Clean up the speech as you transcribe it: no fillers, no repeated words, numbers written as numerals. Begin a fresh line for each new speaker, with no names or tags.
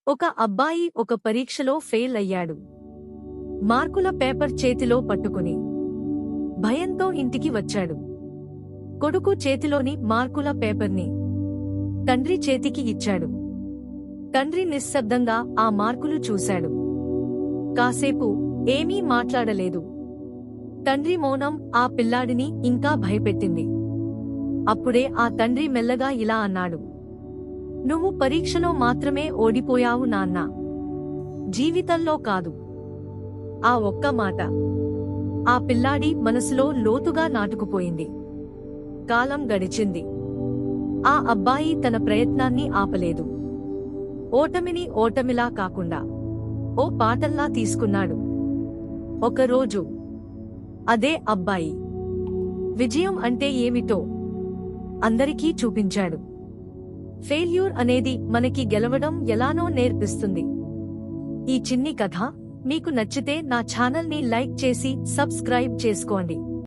ఒక అబ్బాయి ఒక పరీక్షలో ఫెయిల్ అయ్యాడు. మార్కుల పేపర్ చేతిలో పట్టుకుని భయంతో ఇంటికి వచ్చాడు. కొడుకు చేతిలోని మార్కుల పేపర్ని తండ్రి చేతికి ఇచ్చాడు. తండ్రి నిశ్శబ్దంగా ఆ మార్కులు చూశాడు. కాసేపు ఏమీ మాట్లాడలేదు. తండ్రి మౌనం ఆ పిల్లాడిని ఇంకా భయపెట్టింది. అప్పుడే ఆ తండ్రి మెల్లగా ఇలా అన్నాడు, "నువ్వు పరీక్షలో మాత్రమే ఓడిపోయావు నాన్నా, జీవితంలో కాదు." ఆ ఒక్క మాట ఆ పిల్లాడి మనసులో లోతుగా నాటుకుపోయింది. కాలం గడిచింది. ఆ అబ్బాయి తన ప్రయత్నాన్ని ఆపలేదు. ఓటమిని ఓటమిలా కాకుండా ఓ పాఠంలా తీసుకున్నాడు. ఒకరోజు అదే అబ్బాయి విజయం అంటే ఏమిటో అందరికీ చూపించాడు. ఫెయిల్యూర్ అనేది మనకి గెలవడం ఎలానో నేర్పిస్తుంది. ఈ చిన్ని కథ మీకు నచ్చితే నా ఛానల్ని లైక్ చేసి సబ్స్క్రైబ్ చేసుకోండి.